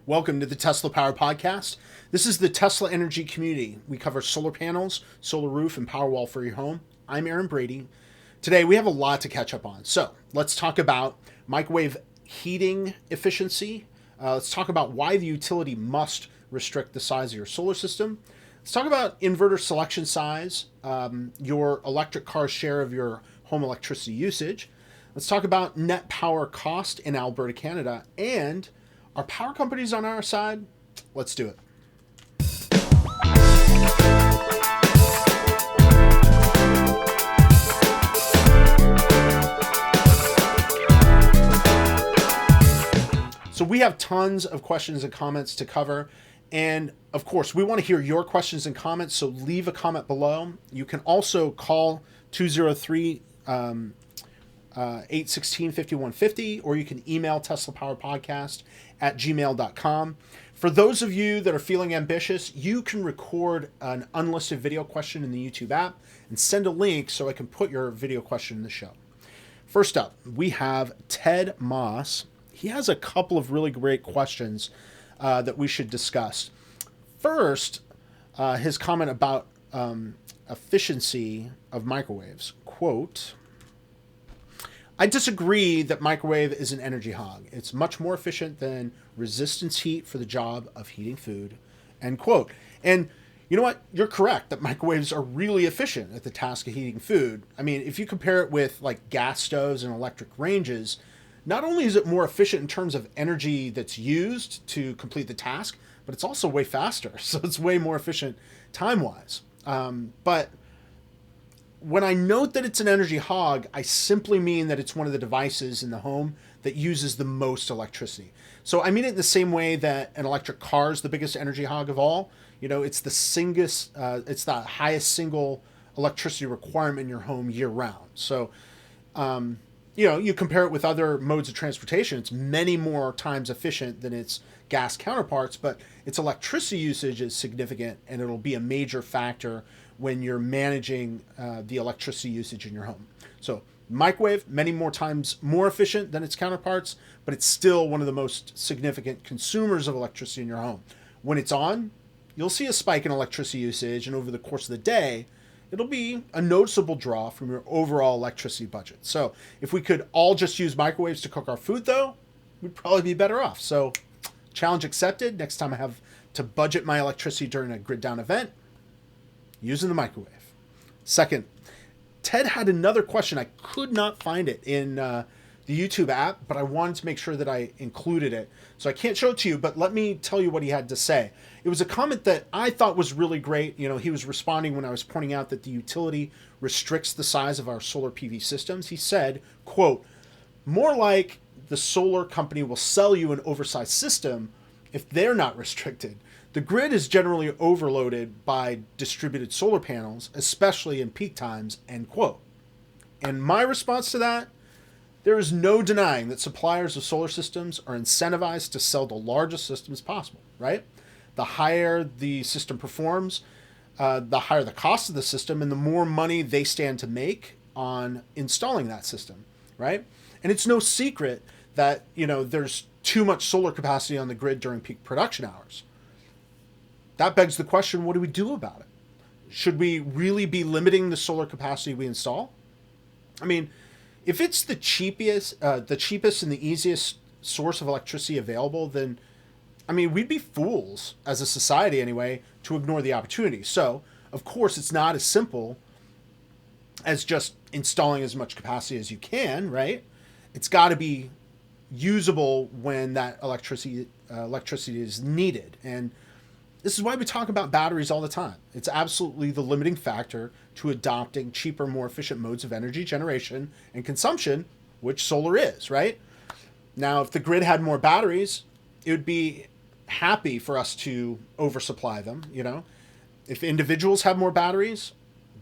Welcome to the Tesla Power Podcast. This is the Tesla Energy community. We cover solar panels, solar roof, and Powerwall for your home. I'm Aaron Brady. Today we have a lot to catch up on. So let's talk about microwave heating efficiency. Let's talk about why the utility must restrict the size of your solar system. Let's talk about inverter selection size, your electric car's share of your home electricity usage. Let's talk about net power cost in Alberta, Canada, and are power companies on our side? Let's do it. So we have tons of questions and comments to cover. And of course, we want to hear your questions and comments. So leave a comment below. You can also call 203 816-5150, or you can email teslapowerpodcast@gmail.com. For those of you that are feeling ambitious, you can record an unlisted video question in the YouTube app and send a link so I can put your video question in the show. First up, we have Ted Moss. He has a couple of really great questions that we should discuss. First, his comment about efficiency of microwaves. Quote, I disagree that microwave is an energy hog. It's much more efficient than resistance heat for the job of heating food, end quote. And you know what? You're correct that microwaves are really efficient at the task of heating food. I mean, if you compare it with like gas stoves and electric ranges, not only is it more efficient in terms of energy that's used to complete the task, but it's also way faster. So it's way more efficient time-wise. But when I note that it's an energy hog, I simply mean that it's one of the devices in the home that uses the most electricity. So I mean it in the same way that an electric car is the biggest energy hog of all. You know, it's it's the highest single electricity requirement in your home year round. So, you know, you compare it with other modes of transportation, it's many more times efficient than its gas counterparts, but its electricity usage is significant, and it'll be a major factor when you're managing the electricity usage in your home. So microwave, many more times more efficient than its counterparts, but it's still one of the most significant consumers of electricity in your home. When it's on, you'll see a spike in electricity usage, and over the course of the day, it'll be a noticeable draw from your overall electricity budget. So if we could all just use microwaves to cook our food, though, we'd probably be better off. So challenge accepted. Next time I have to budget my electricity during a grid down event, using the microwave. Second, Ted had another question. I could not find it in the YouTube app, but I wanted to make sure that I included it. So I can't show it to you, but let me tell you what he had to say. It was a comment that I thought was really great. You know, he was responding when I was pointing out that the utility restricts the size of our solar PV systems. He said, quote, more like the solar company will sell you an oversized system if they're not restricted. The grid is generally overloaded by distributed solar panels, especially in peak times, end quote. And my response to that, there is no denying that suppliers of solar systems are incentivized to sell the largest systems possible, right? The higher the system performs, the higher the cost of the system, and the more money they stand to make on installing that system, right? And it's no secret that, you know, there's too much solar capacity on the grid during peak production hours. That begs the question, what do we do about it? Should we really be limiting the solar capacity we install? I mean, if it's the cheapest and the easiest source of electricity available, then, I mean, we'd be fools as a society anyway to ignore the opportunity. So, of course, it's not as simple as just installing as much capacity as you can, right? It's got to be usable when that electricity is needed. And this is why we talk about batteries all the time. It's absolutely the limiting factor to adopting cheaper, more efficient modes of energy generation and consumption, which solar is, right? Now, if the grid had more batteries, it would be happy for us to oversupply them, you know? If individuals have more batteries,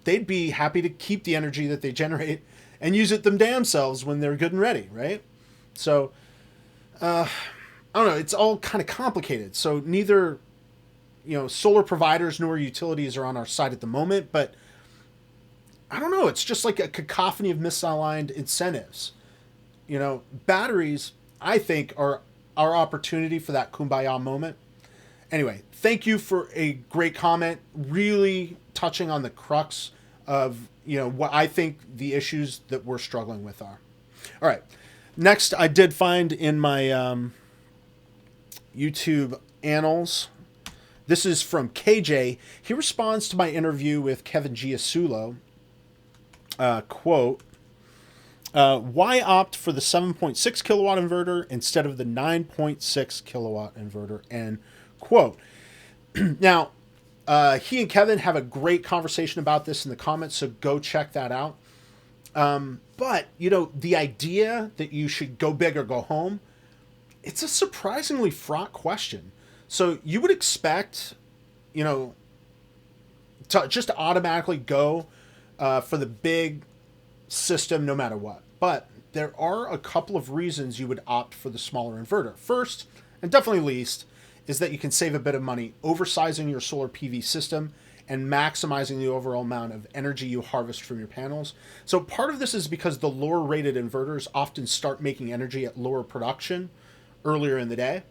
they'd be happy to keep the energy that they generate and use it them damn selves when they're good and ready, right? So, I don't know, it's all kind of complicated. So neither, you know, solar providers nor utilities are on our side at the moment, but I don't know, it's just like a cacophony of misaligned incentives. You know, batteries, I think, are our opportunity for that kumbaya moment. Anyway, thank you for a great comment, really touching on the crux of, what I think the issues that we're struggling with are. All right. Next, I did find in my YouTube annals. This is from KJ. He responds to my interview with Kevin Giasulo. Quote, why opt for the 7.6 kilowatt inverter instead of the 9.6 kilowatt inverter? And quote. Now, he and Kevin have a great conversation about this in the comments, so go check that out. But, the idea that you should go big or go home, it's a surprisingly fraught question. So you would expect, to just automatically go for the big system no matter what. But there are a couple of reasons you would opt for the smaller inverter. First, and definitely least, is that you can save a bit of money oversizing your solar PV system and maximizing the overall amount of energy you harvest from your panels. So part of this is because the lower rated inverters often start making energy at lower production earlier in the day.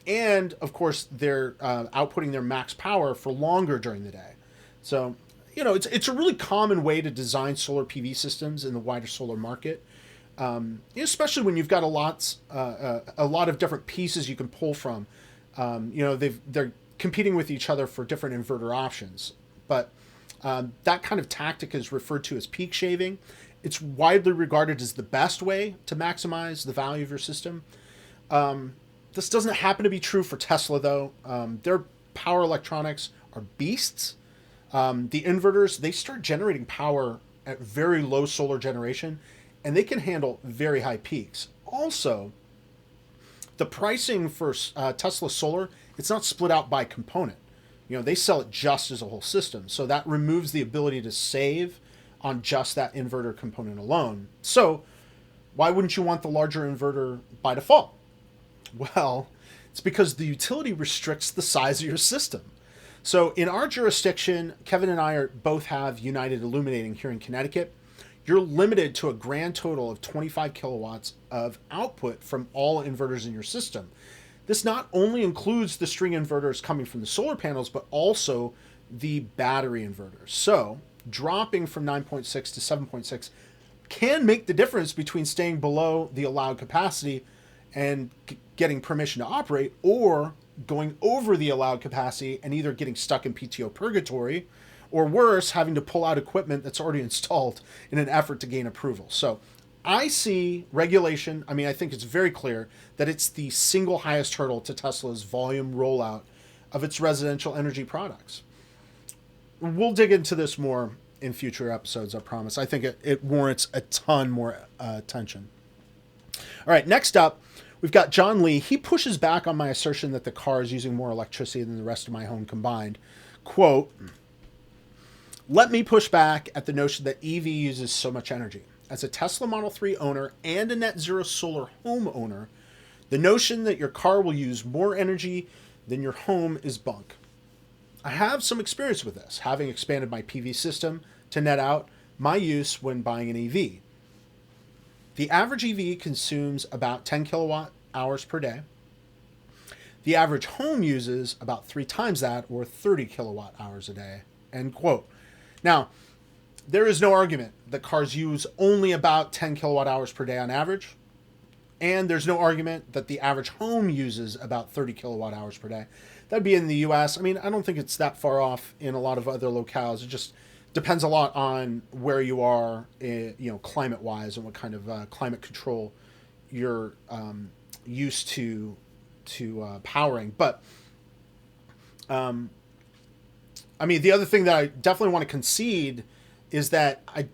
And of course, they're outputting their max power for longer during the day. So, it's a really common way to design solar PV systems in the wider solar market, especially when you've got a lot of different pieces you can pull from. They're competing with each other for different inverter options. But that kind of tactic is referred to as peak shaving. It's widely regarded as the best way to maximize the value of your system. This doesn't happen to be true for Tesla, though. Their power electronics are beasts. The inverters, they start generating power at very low solar generation, and they can handle very high peaks. Also, the pricing for Tesla Solar, it's not split out by component. They sell it just as a whole system. So that removes the ability to save on just that inverter component alone. So why wouldn't you want the larger inverter by default? Well, it's because the utility restricts the size of your system. So in our jurisdiction, Kevin and I both have United Illuminating here in Connecticut. You're limited to a grand total of 25 kilowatts of output from all inverters in your system. This not only includes the string inverters coming from the solar panels, but also the battery inverters. So dropping from 9.6 to 7.6 can make the difference between staying below the allowed capacity and getting permission to operate, or going over the allowed capacity and either getting stuck in PTO purgatory, or worse, having to pull out equipment that's already installed in an effort to gain approval. So I see regulation. I think it's very clear that it's the single highest hurdle to Tesla's volume rollout of its residential energy products. We'll dig into this more in future episodes, I promise. I think it warrants a ton more attention. All right, next up, we've got John Lee. He pushes back on my assertion that the car is using more electricity than the rest of my home combined. Quote, let me push back at the notion that EV uses so much energy. As a Tesla Model 3 owner and a net zero solar home owner, the notion that your car will use more energy than your home is bunk. I have some experience with this, having expanded my PV system to net out my use when buying an EV. The average EV consumes about 10 kilowatt hours per day. The average home uses about 3 times that, or 30 kilowatt hours a day. End quote. Now, there is no argument that cars use only about 10 kilowatt hours per day on average. And there's no argument that the average home uses about 30 kilowatt hours per day. That'd be in the US. I don't think it's that far off in a lot of other locales. It just depends a lot on where you are, climate-wise, and what kind of climate control you're used to powering. But the other thing that I definitely want to concede is that I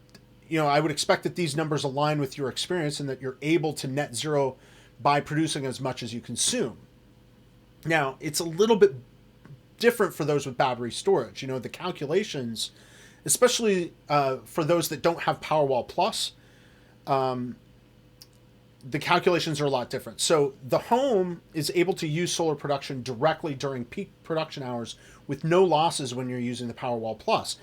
would expect that these numbers align with your experience and that you're able to net zero by producing as much as you consume. Now, it's a little bit different for those with battery storage. The calculations, especially for those that don't have Powerwall Plus, the calculations are a lot different. So the home is able to use solar production directly during peak production hours with no losses when you're using the Powerwall Plus.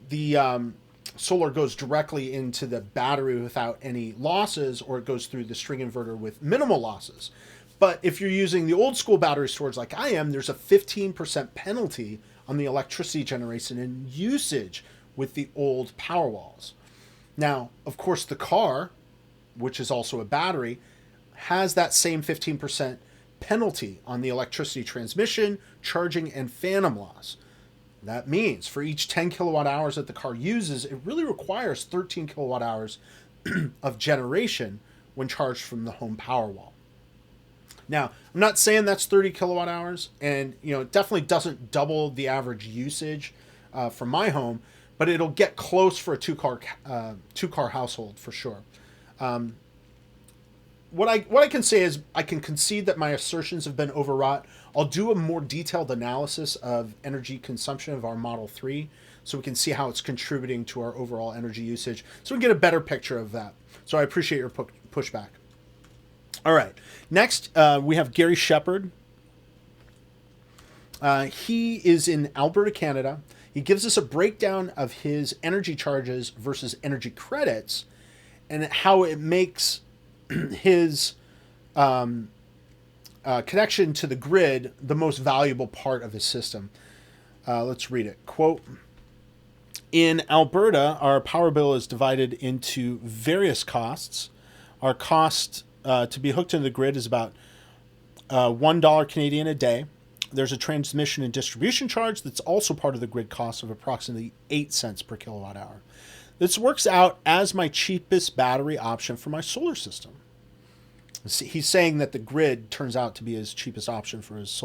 The solar goes directly into the battery without any losses, or it goes through the string inverter with minimal losses. But if you're using the old school battery storage like I am, there's a 15% penalty on the electricity generation and usage with the old power walls. Now, of course, the car, which is also a battery, has that same 15% penalty on the electricity transmission, charging, and phantom loss. That means for each 10 kilowatt hours that the car uses, it really requires 13 kilowatt hours of generation when charged from the home power wall. Now, I'm not saying that's 30 kilowatt hours, and it definitely doesn't double the average usage for my home, but it'll get close for a two-car household for sure. What I can say is I can concede that my assertions have been overwrought. I'll do a more detailed analysis of energy consumption of our Model 3 so we can see how it's contributing to our overall energy usage so we can get a better picture of that. So I appreciate your pushback. All right. Next, we have Gary Shepard. He is in Alberta, Canada. He gives us a breakdown of his energy charges versus energy credits and how it makes his connection to the grid the most valuable part of his system. Let's read it. Quote, in Alberta, our power bill is divided into various costs. Our cost to be hooked into the grid is about $1 Canadian a day. There's a transmission and distribution charge that's also part of the grid cost of approximately 8 cents per kilowatt hour. This works out as my cheapest battery option for my solar system. He's saying that the grid turns out to be his cheapest option for his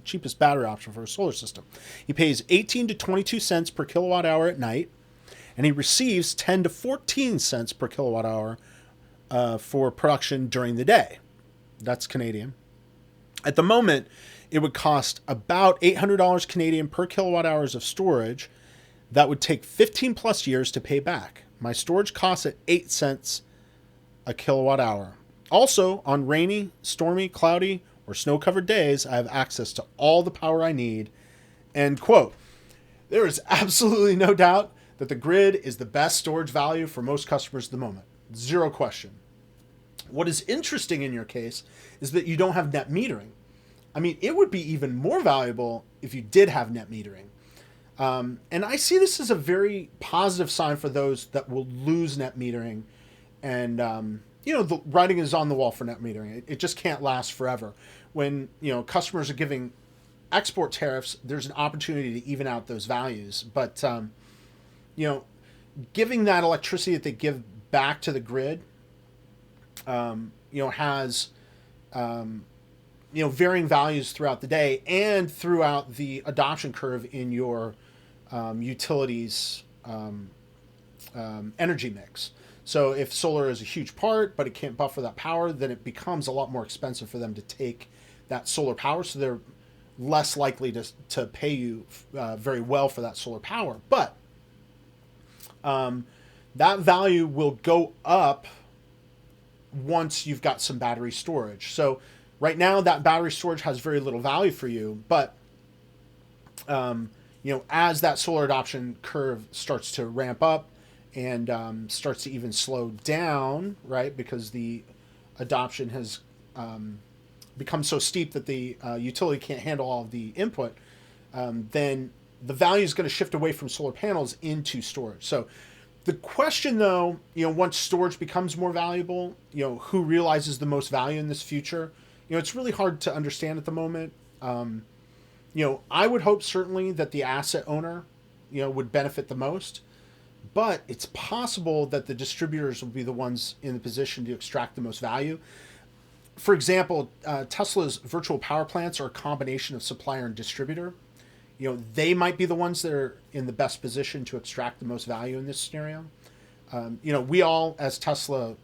cheapest battery option for his solar system. He pays 18 to 22 cents per kilowatt hour at night, and he receives 10 to 14 cents per kilowatt hour for production during the day. That's Canadian. At the moment, it would cost about $800 Canadian per kilowatt hours of storage. That would take 15 plus years to pay back. My storage costs at 8 cents a kilowatt hour. Also, on rainy, stormy, cloudy, or snow-covered days, I have access to all the power I need. End quote. There is absolutely no doubt that the grid is the best storage value for most customers at the moment. Zero question. What is interesting in your case is that you don't have net metering. I mean, it would be even more valuable if you did have net metering. And I see this as a very positive sign for those that will lose net metering. And, the writing is on the wall for net metering. It just can't last forever. When, customers are giving export tariffs, there's an opportunity to even out those values. But, giving that electricity that they give back to the grid, has, varying values throughout the day and throughout the adoption curve in your utilities energy mix. So if solar is a huge part, but it can't buffer that power, then it becomes a lot more expensive for them to take that solar power. So they're less likely to pay you very well for that solar power. But that value will go up once you've got some battery storage. So right now that battery storage has very little value for you, but as that solar adoption curve starts to ramp up and starts to even slow down, right, because the adoption has become so steep that the utility can't handle all of the input, then the value is going to shift away from solar panels into storage. So the question, though, once storage becomes more valuable, who realizes the most value in this future? It's really hard to understand at the moment. I would hope certainly that the asset owner, would benefit the most, but it's possible that the distributors will be the ones in the position to extract the most value. For example, Tesla's virtual power plants are a combination of supplier and distributor. They might be the ones that are in the best position to extract the most value in this scenario. We all, as Tesla,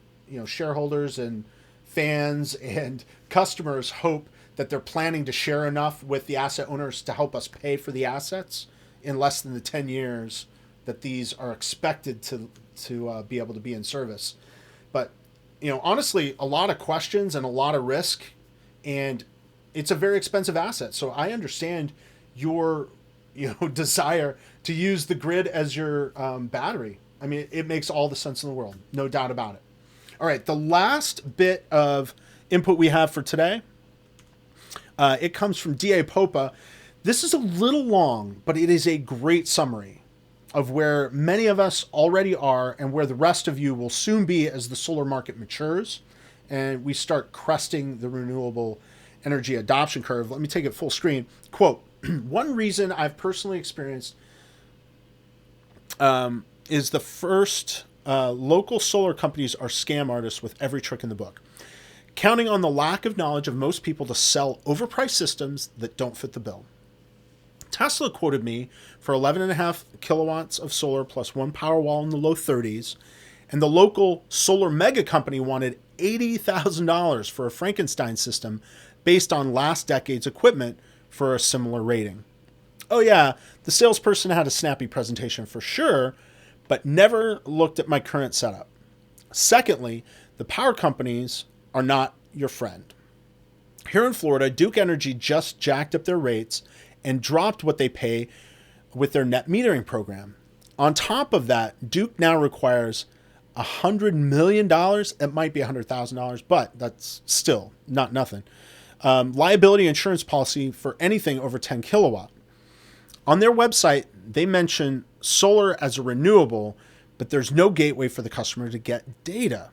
shareholders and fans and customers, hope that they're planning to share enough with the asset owners to help us pay for the assets in less than the 10 years that these are expected to be able to be in service. But, honestly, a lot of questions and a lot of risk, and it's a very expensive asset. So I understand your, desire to use the grid as your battery. I mean, it makes all the sense in the world, no doubt about it. All right, the last bit of input we have for today. It comes from D.A. Popa. This is a little long, but it is a great summary of where many of us already are and where the rest of you will soon be as the solar market matures and we start cresting the renewable energy adoption curve. Let me take it full screen. Quote, one reason I've personally experienced is the first local solar companies are scam artists with every trick in the book, counting on the lack of knowledge of most people to sell overpriced systems that don't fit the bill. Tesla quoted me for 11.5 kilowatts of solar plus one Powerwall in the low 30s, and the local solar mega company wanted $80,000 for a Frankenstein system based on last decade's equipment for a similar rating. Oh yeah, the salesperson had a snappy presentation for sure, but never looked at my current setup. Secondly, the power companies are not your friend. Here in Florida, Duke Energy just jacked up their rates and dropped what they pay with their net metering program. On top of that, Duke now requires $100 million. It might be $100,000, but that's still not nothing. Liability insurance policy for anything over 10 kilowatt. On their website, they mention solar as a renewable, but there's no gateway for the customer to get data.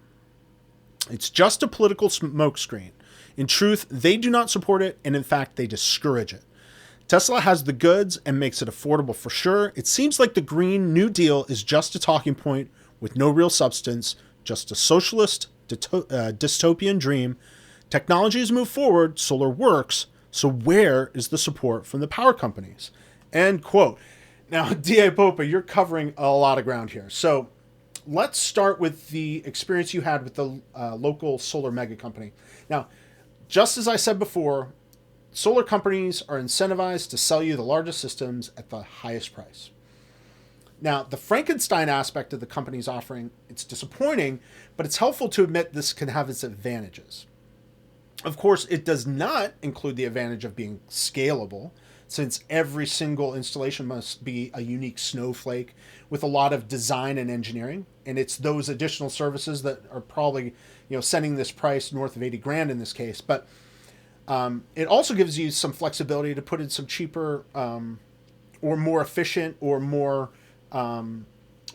It's just a political smokescreen. In truth, they do not support it, and in fact, they discourage it. Tesla has the goods and makes it affordable for sure. It seems like the Green New Deal is just a talking point with no real substance, just a socialist dystopian dream. Technology has moved forward, solar works, so where is the support from the power companies? End quote. Now, D.A. Popa, you're covering a lot of ground here. So let's start with the experience you had with the local solar mega company. Now, just as I said before, solar companies are incentivized to sell you the largest systems at the highest price. Now, the Frankenstein aspect of the company's offering, it's disappointing, but it's helpful to admit this can have its advantages. Of course, it does not include the advantage of being scalable, since every single installation must be a unique snowflake with a lot of design and engineering. And it's those additional services that are probably, sending this price north of 80 grand in this case. But it also gives you some flexibility to put in some cheaper or more efficient or more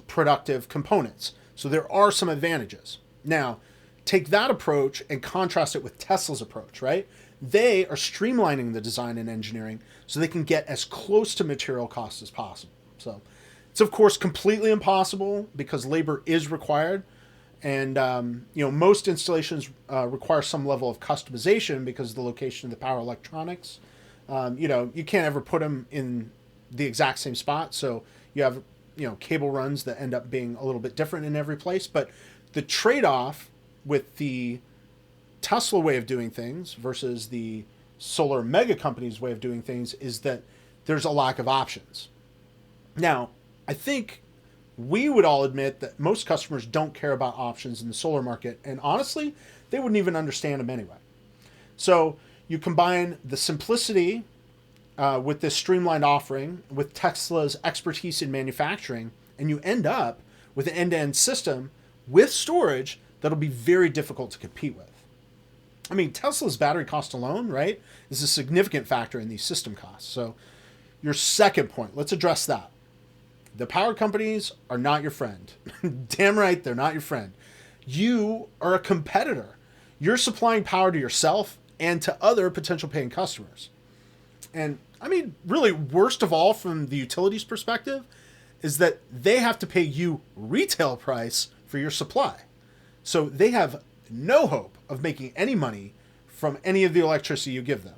productive components. So there are some advantages. Now, take that approach and contrast it with Tesla's approach, right? They are streamlining the design and engineering so they can get as close to material cost as possible. So it's, of course, completely impossible because labor is required. And, most installations require some level of customization because of the location of the power electronics. You can't ever put them in the exact same spot. So you have, cable runs that end up being a little bit different in every place. But the trade-off with the Tesla way of doing things versus the solar mega company's way of doing things is that there's a lack of options. Now, I think we would all admit that most customers don't care about options in the solar market, and honestly, they wouldn't even understand them anyway. So you combine the simplicity with this streamlined offering with Tesla's expertise in manufacturing, and you end up with an end-to-end system with storage that'll be very difficult to compete with. I mean, Tesla's battery cost alone, right, is a significant factor in these system costs. So your second point, let's address that. The power companies are not your friend. Damn right, they're not your friend. You are a competitor. You're supplying power to yourself and to other potential paying customers. And I mean, really, worst of all from the utilities perspective is that they have to pay you retail price for your supply. So they have no hope of making any money from any of the electricity you give them.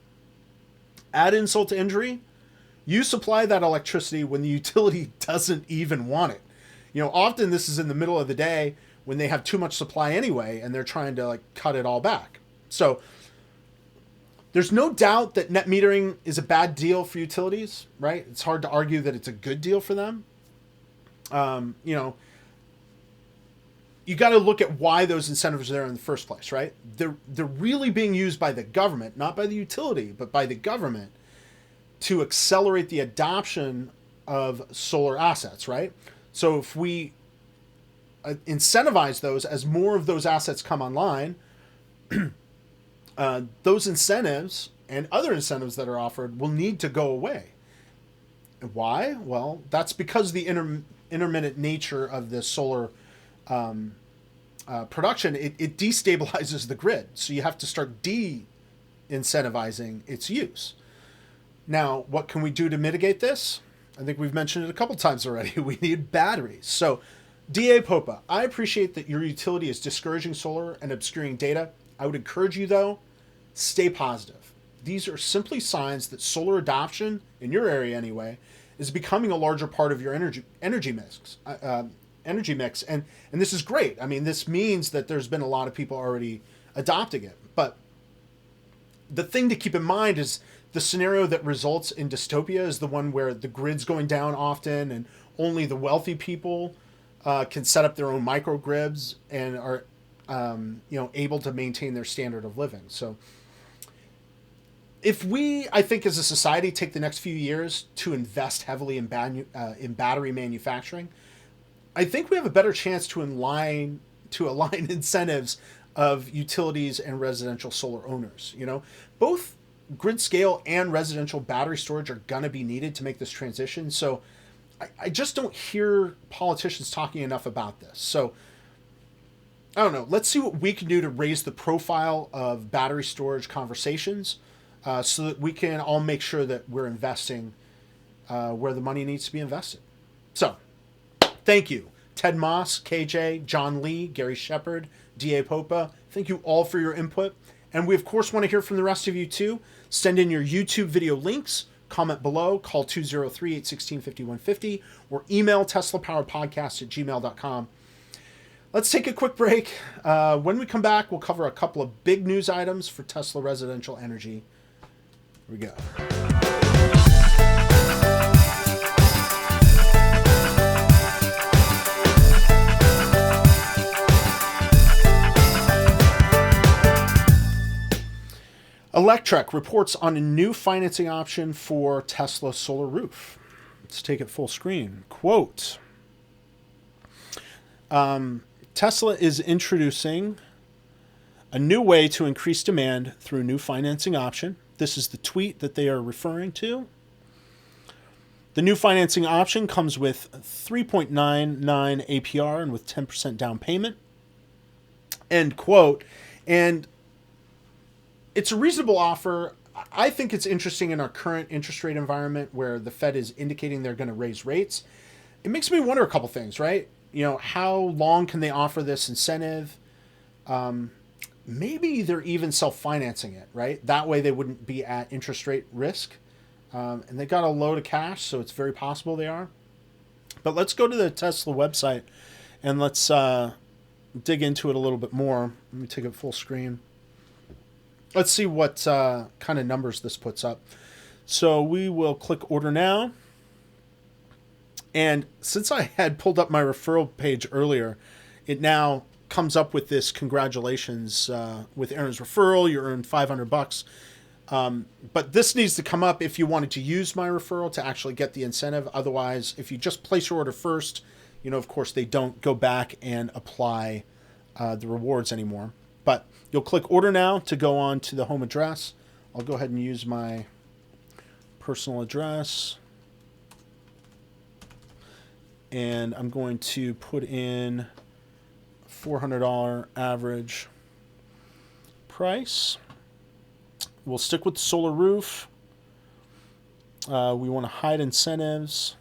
Add insult to injury, you supply that electricity when the utility doesn't even want it. Often this is in the middle of the day when they have too much supply anyway, and they're trying to cut it all back. So there's no doubt that net metering is a bad deal for utilities, right? It's hard to argue that it's a good deal for them. You got to look at why those incentives are there in the first place, right? They're really being used by the government, not by the utility, but by the government to accelerate the adoption of solar assets, right? So if we incentivize those as more of those assets come online, those incentives and other incentives that are offered will need to go away. Why? Well, that's because the intermittent nature of the solar production, it destabilizes the grid. So you have to start de-incentivizing its use. Now, what can we do to mitigate this? I think we've mentioned it a couple times already. We need batteries. So, DA Popa, I appreciate that your utility is discouraging solar and obscuring data. I would encourage you, though, stay positive. These are simply signs that solar adoption, in your area anyway, is becoming a larger part of your energy mix. And this is great. I mean, this means that there's been a lot of people already adopting it. But the thing to keep in mind is the scenario that results in dystopia is the one where the grid's going down often and only the wealthy people can set up their own microgrids and are able to maintain their standard of living. So if we, I think, as a society, take the next few years to invest heavily in battery manufacturing, I think we have a better chance to align incentives of utilities and residential solar owners. Both grid scale and residential battery storage are going to be needed to make this transition. So I just don't hear politicians talking enough about this. So I don't know. Let's see what we can do to raise the profile of battery storage conversations so that we can all make sure that we're investing where the money needs to be invested. So thank you, Ted Moss, KJ, John Lee, Gary Shepard, D.A. Popa. Thank you all for your input. And we, of course, want to hear from the rest of you, too. Send in your YouTube video links, comment below, call 203-816-5150, or email teslapoweredpodcast@gmail.com. Let's take a quick break. When we come back, we'll cover a couple of big news items for Tesla residential energy. Here we go. Electrek reports on a new financing option for Tesla Solar Roof. Let's take it full screen. Quote, Tesla is introducing a new way to increase demand through a new financing option. This is the tweet that they are referring to. The new financing option comes with 3.99 APR and with 10% down payment. End quote. And it's a reasonable offer. I think it's interesting in our current interest rate environment where the Fed is indicating they're going to raise rates. It makes me wonder a couple things, right? How long can they offer this incentive? Maybe they're even self-financing it, right? That way they wouldn't be at interest rate risk. And they got a load of cash, so it's very possible they are. But let's go to the Tesla website and let's dig into it a little bit more. Let me take it full screen. Let's see what kind of numbers this puts up. So we will click order now. And since I had pulled up my referral page earlier, it now comes up with this congratulations with Aaron's referral. You earned $500. But this needs to come up if you wanted to use my referral to actually get the incentive. Otherwise, if you just place your order first, of course, they don't go back and apply the rewards anymore. But you'll click order now to go on to the home address. I'll go ahead and use my personal address. And I'm going to put in $400 average price. We'll stick with the solar roof. We want to hide incentives.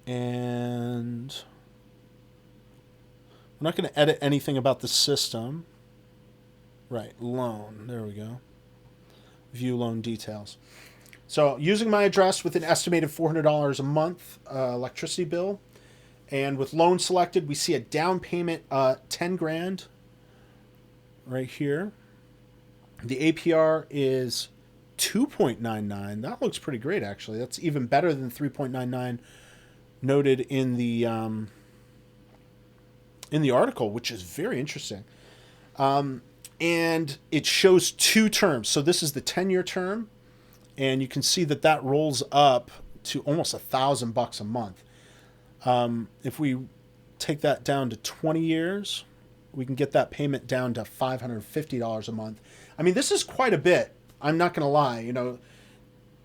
And we're not going to edit anything about the system. Right, loan. There we go. View loan details. So using my address with an estimated $400 a month electricity bill. And with loan selected, we see a down payment, 10 grand right here. The APR is 2.99. That looks pretty great, actually. That's even better than 3.99 noted in the article, which is very interesting. And it shows 2 terms. So this is the 10-year term, and you can see that rolls up to almost $1,000 a month. If we take that down to 20 years, we can get that payment down to $550 a month. I mean, this is quite a bit. I'm not going to lie. You know,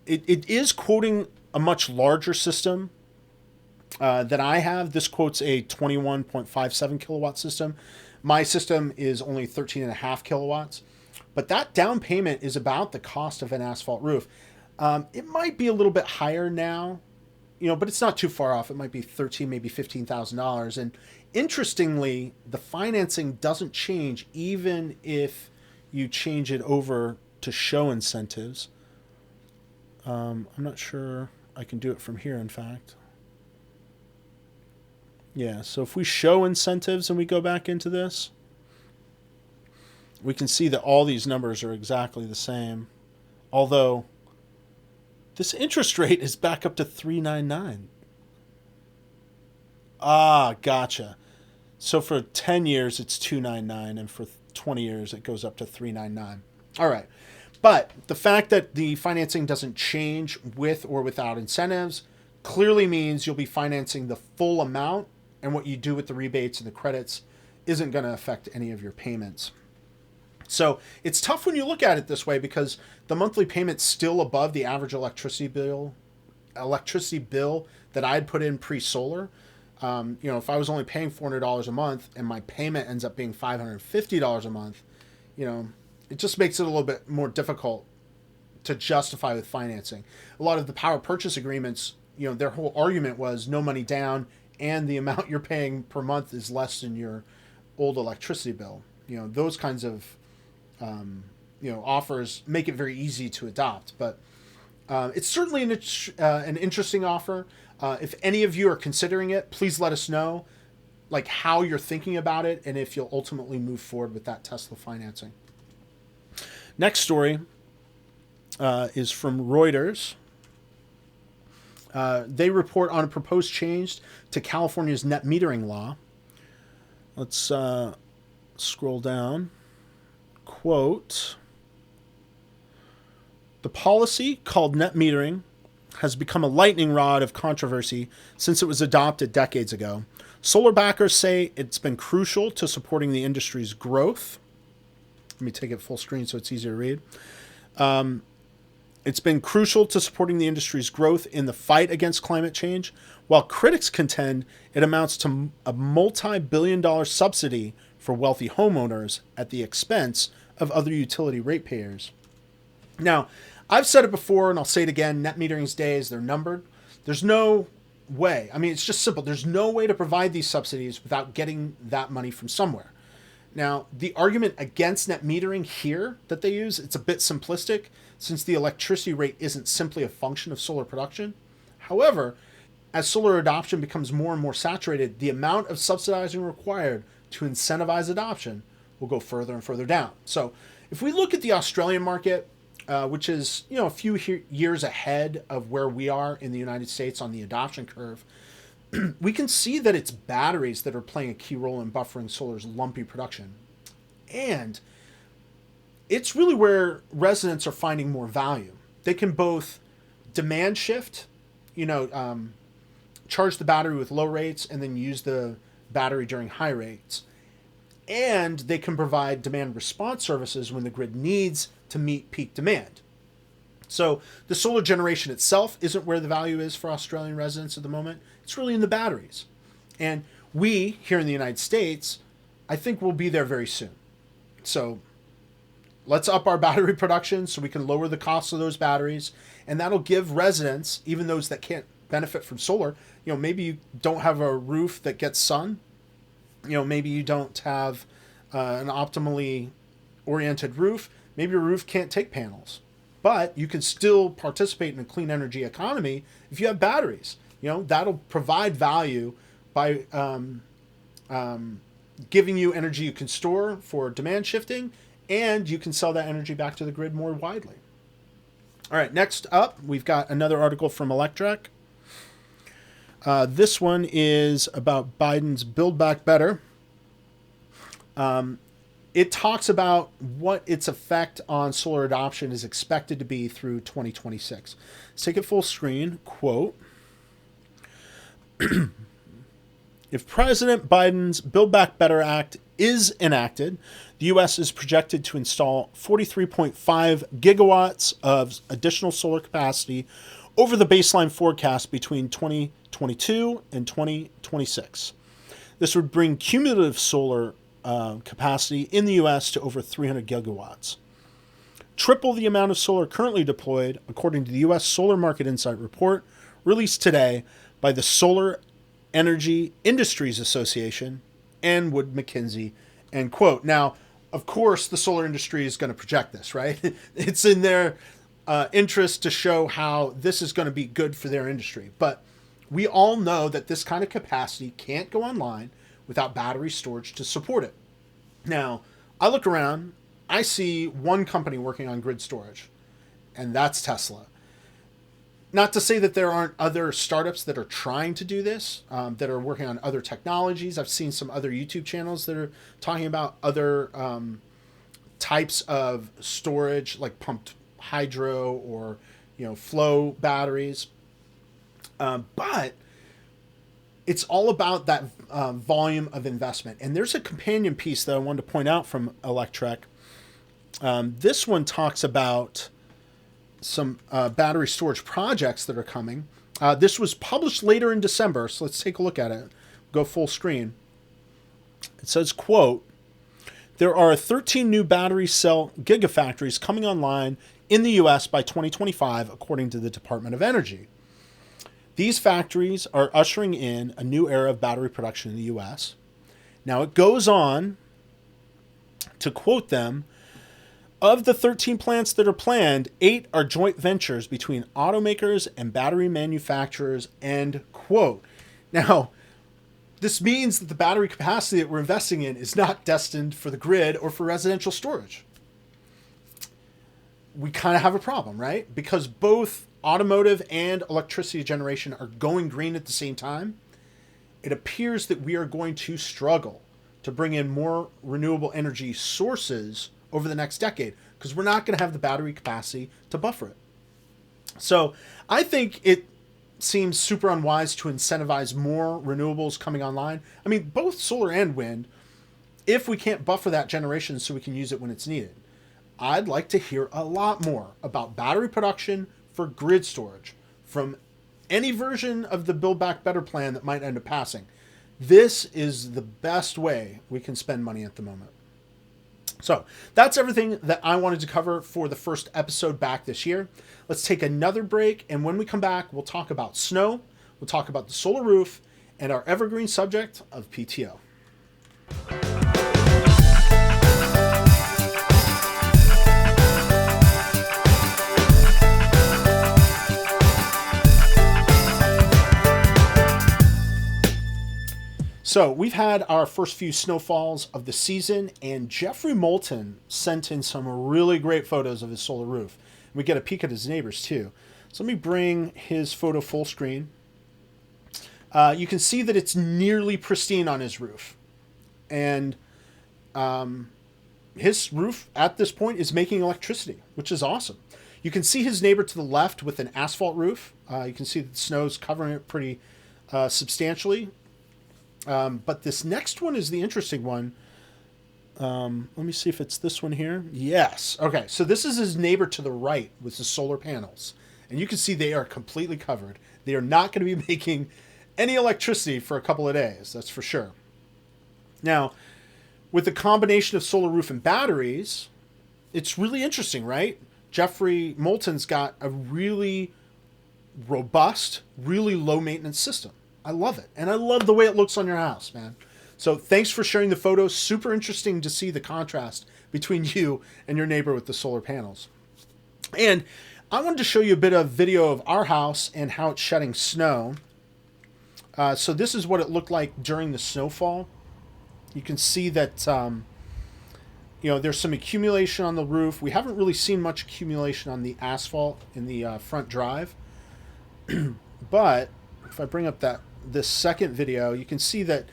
it is quoting a much larger system that I have. This quotes a 21.57 kilowatt system. My system is only 13.5 kilowatts. But that down payment is about the cost of an asphalt roof. It might be a little bit higher now, you know, but it's not too far off. It might be $13,000, maybe $15,000. And interestingly, the financing doesn't change even if you change it over to show incentives. I'm not sure I can do it from here, in fact. Yeah, so if we show incentives and we go back into this, we can see that all these numbers are exactly the same. Although this interest rate is back up to 3.99. Ah, gotcha. So for 10 years it's 2.99, and for 20 years it goes up to 3.99. All right. But the fact that the financing doesn't change with or without incentives clearly means you'll be financing the full amount, and what you do with the rebates and the credits isn't going to affect any of your payments. So it's tough when you look at it this way, because the monthly payment's still above the average electricity bill that I had put in pre-solar. You know, if I was only paying $400 a month and my payment ends up being $550 a month, you know, it just makes it a little bit more difficult to justify with financing. A lot of the power purchase agreements, you know, their whole argument was no money down and the amount you're paying per month is less than your old electricity bill. You know, those kinds of you know, offers make it very easy to adopt. But it's certainly an interesting offer. If any of you are considering it, please let us know, like, how you're thinking about it and if you'll ultimately move forward with that Tesla financing. Next story is from Reuters. They report on a proposed change to California's net metering law. Let's scroll down. Quote, the policy, called net metering, has become a lightning rod of controversy since it was adopted decades ago. Solar backers say it's been crucial to supporting the industry's growth. Let me take it full screen so it's easier to read. It's been crucial to supporting the industry's growth in the fight against climate change, while critics contend it amounts to a multi-billion-dollar subsidy for wealthy homeowners at the expense of other utility ratepayers. Now, I've said it before and I'll say it again, net metering's days, they're numbered. There's no way. I mean, it's just simple. There's no way to provide these subsidies without getting that money from somewhere. Now, the argument against net metering here that they use, it's a bit simplistic since the electricity rate isn't simply a function of solar production. However, as solar adoption becomes more and more saturated, the amount of subsidizing required to incentivize adoption will go further and further down. So if we look at the Australian market, which is, you know, a few years ahead of where we are in the United States on the adoption curve, we can see that it's batteries that are playing a key role in buffering solar's lumpy production. And it's really where residents are finding more value. They can both demand shift, you know, charge the battery with low rates and then use the battery during high rates. And they can provide demand response services when the grid needs to meet peak demand. So the solar generation itself isn't where the value is for Australian residents at the moment. It's really in the batteries. And we, here in the United States, I think we'll be there very soon. So let's up our battery production so we can lower the cost of those batteries. And that'll give residents, even those that can't benefit from solar, you know, maybe you don't have a roof that gets sun. You know, maybe you don't have an optimally oriented roof. Maybe your roof can't take panels. But you can still participate in a clean energy economy if you have batteries. You know, that'll provide value by giving you energy you can store for demand shifting, and you can sell that energy back to the grid more widely. All right, next up, we've got another article from Electrek. This one is about Biden's Build Back Better. It talks about what its effect on solar adoption is expected to be through 2026. Let's take it full screen. Quote, If President Biden's Build Back Better Act is enacted, the U.S. is projected to install 43.5 gigawatts of additional solar capacity over the baseline forecast between 2022 and 2026. This would bring cumulative solar capacity in the U.S. to over 300 gigawatts. Triple the amount of solar currently deployed, according to the U.S. Solar Market Insight report released today by the Solar Energy Industries Association and Wood Mackenzie, end quote. Now, of course, the solar industry is going to project this, right? It's in their interest to show how this is going to be good for their industry. But we all know that this kind of capacity can't go online without battery storage to support it. Now, I look around, I see one company working on grid storage, and that's Tesla. Not to say that there aren't other startups that are trying to do this, that are working on other technologies. I've seen some other YouTube channels that are talking about other types of storage, like pumped hydro or flow batteries. But it's all about that volume of investment. And there's a companion piece that I wanted to point out from Electrek. This one talks about some battery storage projects that are coming. This was published later in December, so let's take a look at it. Go full screen. It says, quote, there are 13 new battery cell gigafactories coming online in the U.S. by 2025, according to the Department of Energy. These factories are ushering in a new era of battery production in the U.S. Now, it goes on to quote them, of the 13 plants that are planned, 8 are joint ventures between automakers and battery manufacturers, end quote. Now, this means that the battery capacity that we're investing in is not destined for the grid or for residential storage. We kind of have a problem, right? Because both automotive and electricity generation are going green at the same time. It appears that we are going to struggle to bring in more renewable energy sources over the next decade because we're not going to have the battery capacity to buffer it. So I think it seems super unwise to incentivize more renewables coming online. I mean, both solar and wind, if we can't buffer that generation so we can use it when it's needed. I'd like to hear a lot more about battery production for grid storage from any version of the Build Back Better plan that might end up passing. This is the best way we can spend money at the moment. So that's everything that I wanted to cover for the first episode back this year. Let's take another break, and when we come back, we'll talk about snow, we'll talk about the solar roof, and our evergreen subject of PTO. So we've had our first few snowfalls of the season, and Jeffrey Moulton sent in some really great photos of his solar roof. We get a peek at his neighbors too. So let me bring his photo full screen. You can see that it's nearly pristine on his roof. And his roof at this point is making electricity, which is awesome. You can see his neighbor to the left with an asphalt roof. You can see that the snow's covering it pretty substantially. But this next one is the interesting one. Let me see if it's this one here. Yes. Okay. So this is his neighbor to the right with the solar panels. And you can see they are completely covered. They are not going to be making any electricity for a couple of days. That's for sure. Now, with the combination of solar roof and batteries, it's really interesting, right? Jeffrey Moulton's got a really robust, really low maintenance system. I love it. And I love the way it looks on your house, man. So thanks for sharing the photos. Super interesting to see the contrast between you and your neighbor with the solar panels. And I wanted to show you a bit of video of our house and how it's shedding snow. So this is what it looked like during the snowfall. You can see that, there's some accumulation on the roof. We haven't really seen much accumulation on the asphalt in the front drive. But if I bring up this second video, you can see that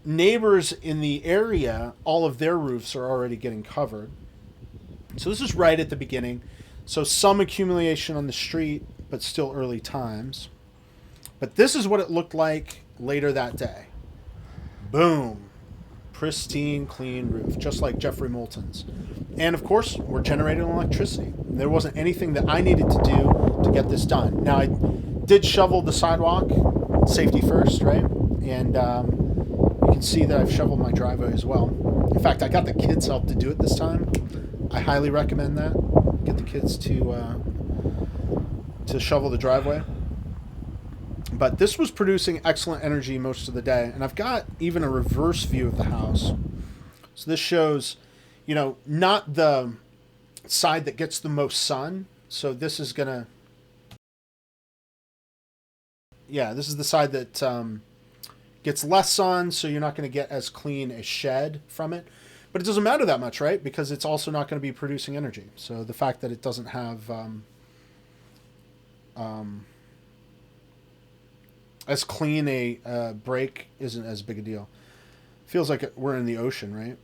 neighbors in the area, all of their roofs are already getting covered. So this is right at the beginning. So some accumulation on the street, but still early times. But this is what it looked like later that day. Boom. Pristine, clean roof, just like Jeffrey Moulton's. And of course, we're generating electricity. There wasn't anything that I needed to do to get this done. Now, I did shovel the sidewalk, safety first, right? And you can see that I've shoveled my driveway as well. In fact, I got the kids' help to do it this time. I highly recommend that. Get the kids to shovel the driveway. But this was producing excellent energy most of the day. And I've got even a reverse view of the house. So this shows, not the side that gets the most sun. So this is going to... Yeah, this is the side that gets less sun, so you're not going to get as clean a shed from it. But it doesn't matter that much, right? Because it's also not going to be producing energy. So the fact that it doesn't have... as clean a break isn't as big a deal. Feels like we're in the ocean, right?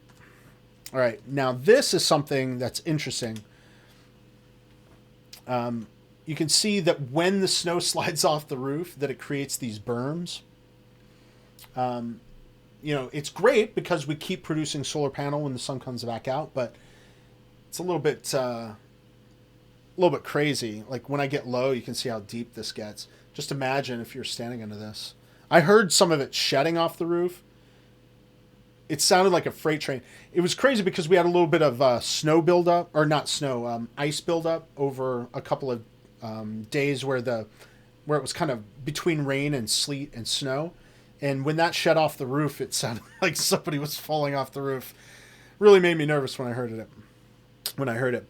All right, now this is something that's interesting. You can see that when the snow slides off the roof, that it creates these berms. It's great because we keep producing solar panel when the sun comes back out, but it's a little bit crazy. Like when I get low, you can see how deep this gets. Just imagine if you're standing under this. I heard some of it shedding off the roof. It sounded like a freight train. It was crazy because we had a little bit of snow buildup, or not snow, ice buildup over a couple of days where it was kind of between rain and sleet and snow. And when that shed off the roof, it sounded like somebody was falling off the roof. Really made me nervous when I heard it.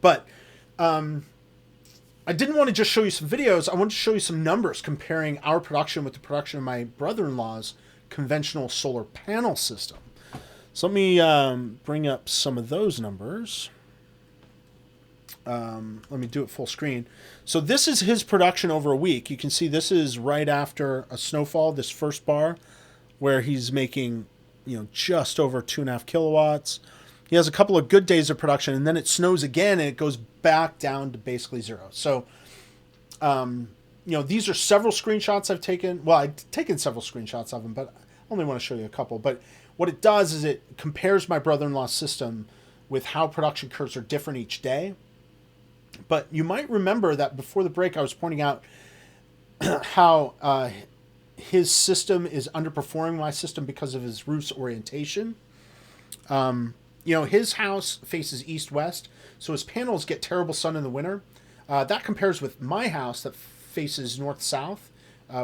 But I didn't want to just show you some videos. I wanted to show you some numbers comparing our production with the production of my brother-in-law's conventional solar panel system. So let me bring up some of those numbers. Let me do it full screen. So this is his production over a week. You can see this is right after a snowfall, this first bar, where he's making, just over 2.5 kilowatts. He has a couple of good days of production, and then it snows again, and it goes back down to basically zero. So, these are several screenshots I've taken. Well, I've taken several screenshots of them, but I only want to show you a couple. But what it does is it compares my brother-in-law's system with how production curves are different each day. But you might remember that before the break, I was pointing out how his system is underperforming my system because of his roof's orientation. His house faces east-west, so his panels get terrible sun in the winter. That compares with my house that faces north-south.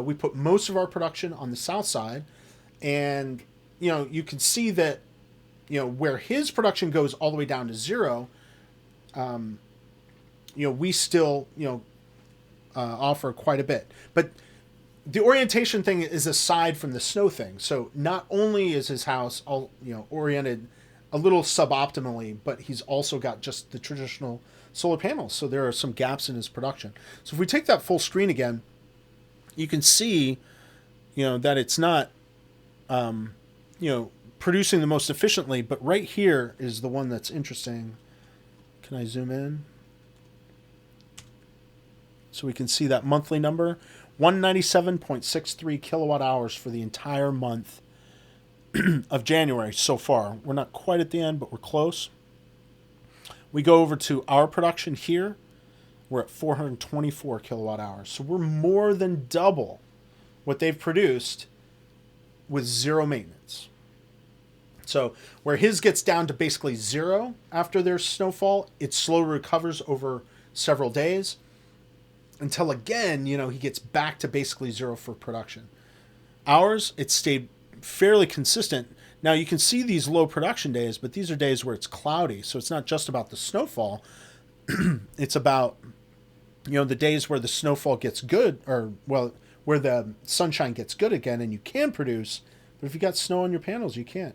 We put most of our production on the south side, and, you can see that, where his production goes all the way down to zero, we still, offer quite a bit. But the orientation thing is aside from the snow thing. So not only is his house all, oriented a little suboptimally, but he's also got just the traditional solar panels. So there are some gaps in his production. So if we take that full screen again, you can see, that it's not, producing the most efficiently, but right here is the one that's interesting. Can I zoom in? So we can see that monthly number, 197.63 kilowatt hours for the entire month of January so far. We're not quite at the end, but we're close. We go over to our production here. We're at 424 kilowatt hours. So we're more than double what they've produced with zero maintenance. So where his gets down to basically zero after there's snowfall, it slowly recovers over several days until again, he gets back to basically zero for production. Ours, it stayed fairly consistent. Now you can see these low production days, but these are days where it's cloudy. So it's not just about the snowfall. It's about, the days where the snowfall gets good, where the sunshine gets good again and you can produce. But if you got snow on your panels, you can't.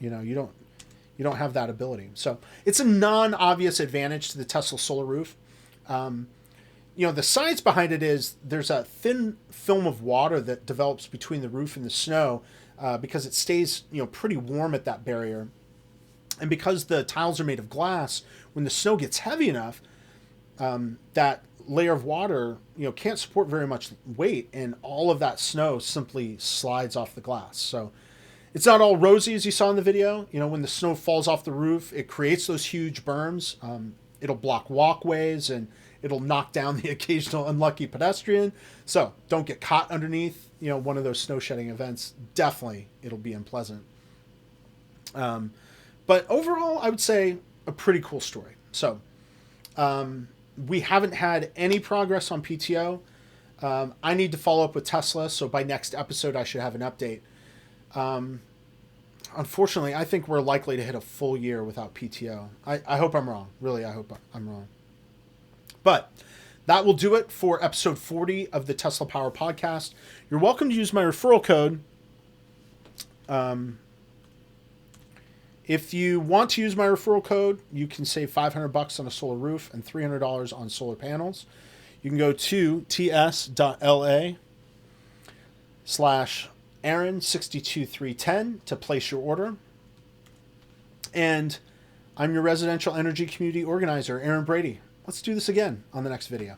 You don't have that ability. So it's a non-obvious advantage to the Tesla solar roof. The science behind it is there's a thin film of water that develops between the roof and the snow because it stays, pretty warm at that barrier. And because the tiles are made of glass, when the snow gets heavy enough, that layer of water, can't support very much weight, and all of that snow simply slides off the glass. So It's not all rosy as you saw in the video. You know, when the snow falls off the roof, it creates those huge berms. It'll block walkways and it'll knock down the occasional unlucky pedestrian. So don't get caught underneath, you know, one of those snow shedding events. Definitely, it'll be unpleasant. But overall, I would say a pretty cool story. So we haven't had any progress on PTO. I need to follow up with Tesla, so by next episode, I should have an update. Unfortunately, I think we're likely to hit a full year without PTO. I hope I'm wrong. Really, I hope I'm wrong. But that will do it for episode 40 of the Tesla Power Podcast. You're welcome to use my referral code. If you want to use my referral code, you can save $500 on a solar roof and $300 on solar panels. You can go to ts.la/Aaron62310 to place your order. And I'm your residential energy community organizer, Aaron Brady. Let's do this again on the next video.